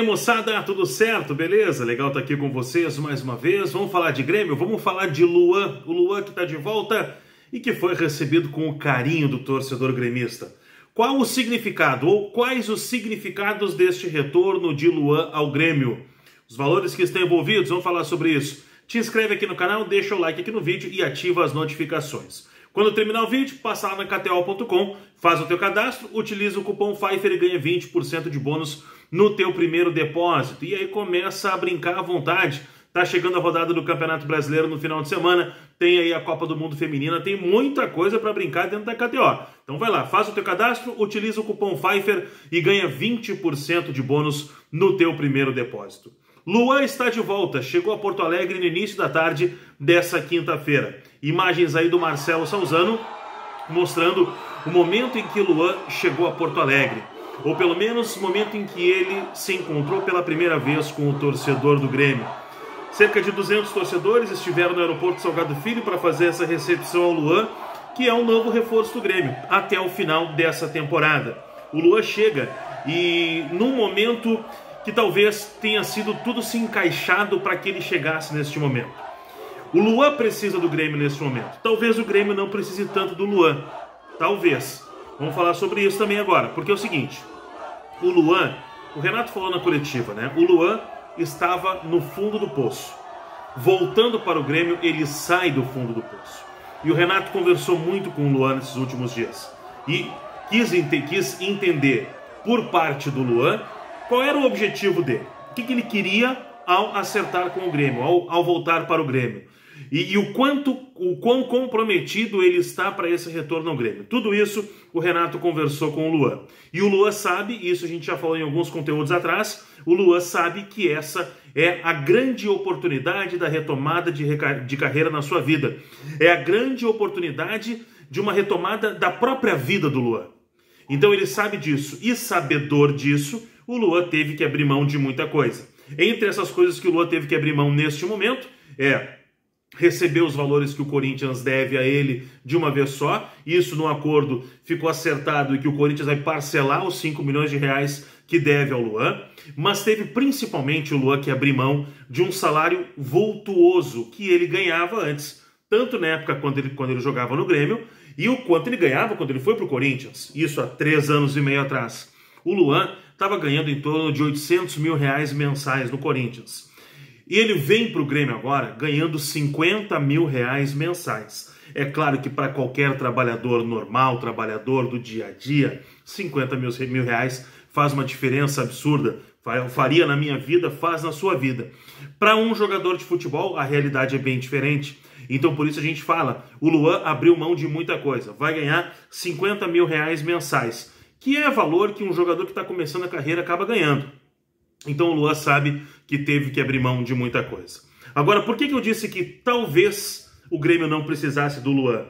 aí, moçada, tudo certo? Beleza? Legal estar aqui com vocês mais uma vez. Vamos falar de Grêmio? Vamos falar de Luan. O Luan que está de volta e que foi recebido com o carinho do torcedor gremista. Qual o significado ou quais os significados deste retorno de Luan ao Grêmio? Os valores que estão envolvidos, vamos falar sobre isso. Te inscreve aqui no canal, deixa o like aqui no vídeo e ativa as notificações. Quando terminar o vídeo, passa lá na KTO.com, faz o teu cadastro, utiliza o cupom Pfeiffer e ganha 20% de bônus no teu primeiro depósito. E aí começa a brincar à vontade. Tá chegando a rodada do Campeonato Brasileiro no final de semana, tem aí a Copa do Mundo Feminina, tem muita coisa para brincar dentro da KTO. Então vai lá, faz o teu cadastro, utiliza o cupom Pfeiffer e ganha 20% de bônus no teu primeiro depósito. Luan está de volta, chegou a Porto Alegre no início da tarde dessa quinta-feira. Imagens aí do Marcelo Salzano mostrando o momento em que Luan chegou a Porto Alegre. Ou pelo menos o momento em que ele se encontrou pela primeira vez com o torcedor do Grêmio. Cerca de 200 torcedores estiveram no aeroporto Salgado Filho para fazer essa recepção ao Luan, que é um novo reforço do Grêmio, até o final dessa temporada. O Luan chega e num momento que talvez tenha sido tudo se encaixado para que ele chegasse neste momento. O Luan precisa do Grêmio neste momento. Talvez o Grêmio não precise tanto do Luan. Talvez. Vamos falar sobre isso também agora. Porque é o seguinte, o Luan, o Renato falou na coletiva, né? O Luan estava no fundo do poço. Voltando para o Grêmio, ele sai do fundo do poço. E o Renato conversou muito com o Luan nesses últimos dias. E quis entender por parte do Luan qual era o objetivo dele. O que ele queria ao acertar com o Grêmio, ao voltar para o Grêmio. E o quão comprometido ele está para esse retorno ao Grêmio. Tudo isso o Renato conversou com o Luan. E o Luan sabe, isso a gente já falou em alguns conteúdos atrás, o Luan sabe que essa é a grande oportunidade da retomada de carreira na sua vida. É a grande oportunidade de uma retomada da própria vida do Luan. Então ele sabe disso. E sabedor disso, o Luan teve que abrir mão de muita coisa. Entre essas coisas que o Luan teve que abrir mão neste momento é receber os valores que o Corinthians deve a ele de uma vez só. Isso no acordo ficou acertado e que o Corinthians vai parcelar os 5 milhões de reais que deve ao Luan. Mas teve principalmente o Luan que abrir mão de um salário vultuoso que ele ganhava antes, tanto na época quando ele jogava no Grêmio e o quanto ele ganhava quando ele foi para o Corinthians. Isso há 3 anos e meio atrás. O Luan estava ganhando em torno de 800 mil reais mensais no Corinthians. E ele vem para o Grêmio agora ganhando 50 mil reais mensais. É claro que para qualquer trabalhador normal, trabalhador do dia a dia, 50 mil reais faz uma diferença absurda. Faria na minha vida, faz na sua vida. Para um jogador de futebol, a realidade é bem diferente. Então por isso a gente fala, o Luan abriu mão de muita coisa. Vai ganhar 50 mil reais mensais, que é valor que um jogador que está começando a carreira acaba ganhando. Então o Luan sabe que teve que abrir mão de muita coisa. Agora, por que eu disse que talvez o Grêmio não precisasse do Luan?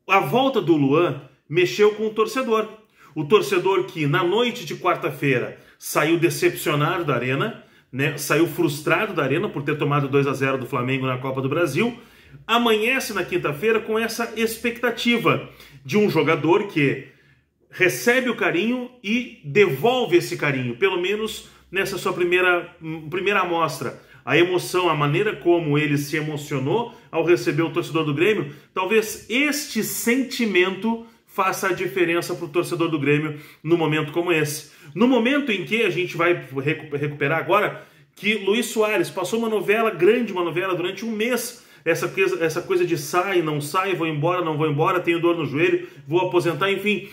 A volta do Luan mexeu com o torcedor. O torcedor que na noite de quarta-feira saiu decepcionado da Arena, né? Saiu frustrado da Arena por ter tomado 2-0 do Flamengo na Copa do Brasil, amanhece na quinta-feira com essa expectativa de um jogador que recebe o carinho e devolve esse carinho, pelo menos nessa sua primeira amostra. A emoção, a maneira como ele se emocionou ao receber o torcedor do Grêmio, talvez este sentimento faça a diferença para o torcedor do Grêmio no momento como esse. No momento em que a gente vai recuperar agora, que Luis Soares passou uma novela grande, uma novela durante um mês, essa coisa de sai, não sai, vou embora, não vou embora, tenho dor no joelho, vou aposentar, enfim.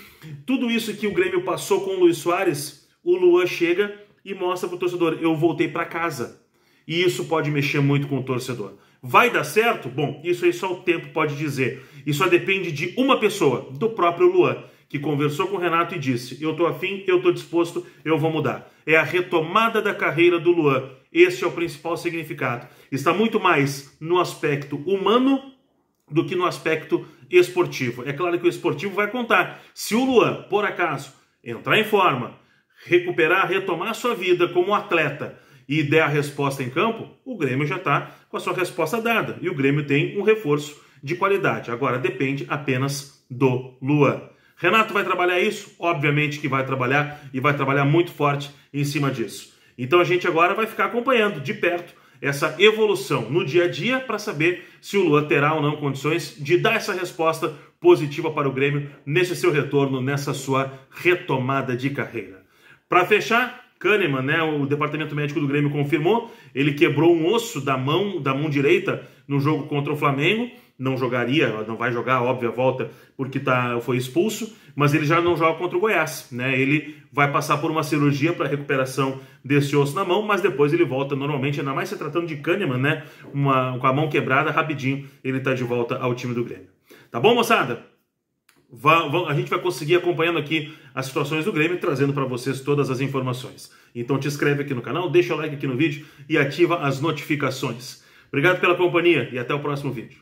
Tudo isso que o Grêmio passou com o Luis Soares, o Luan chega e mostra para o torcedor, eu voltei para casa. E isso pode mexer muito com o torcedor. Vai dar certo? Bom, isso aí só o tempo pode dizer. Isso só depende de uma pessoa, do próprio Luan, que conversou com o Renato e disse, eu tô afim, eu tô disposto, eu vou mudar. É a retomada da carreira do Luan. Esse é o principal significado. Está muito mais no aspecto humano do que no aspecto esportivo. É claro que o esportivo vai contar. Se o Luan, por acaso, entrar em forma, recuperar, retomar sua vida como atleta e der a resposta em campo, o Grêmio já está com a sua resposta dada. E o Grêmio tem um reforço de qualidade. Agora depende apenas do Luan. Renato vai trabalhar isso? Obviamente que vai trabalhar e vai trabalhar muito forte em cima disso. Então a gente agora vai ficar acompanhando de perto essa evolução no dia a dia para saber se o Luan terá ou não condições de dar essa resposta positiva para o Grêmio nesse seu retorno, nessa sua retomada de carreira. Para fechar, Kahneman, né, o departamento médico do Grêmio confirmou, ele quebrou um osso da mão direita no jogo contra o Flamengo, não vai jogar, óbvio, a volta, porque foi expulso, mas ele já não joga contra o Goiás, né? Ele vai passar por uma cirurgia para recuperação desse osso na mão, mas depois ele volta normalmente, ainda mais se tratando de Kahneman, né? Com a mão quebrada, rapidinho, ele está de volta ao time do Grêmio. Tá bom, moçada? A gente vai conseguir acompanhando aqui as situações do Grêmio, trazendo para vocês todas as informações. Então te inscreve aqui no canal, deixa o like aqui no vídeo e ativa as notificações. Obrigado pela companhia e até o próximo vídeo.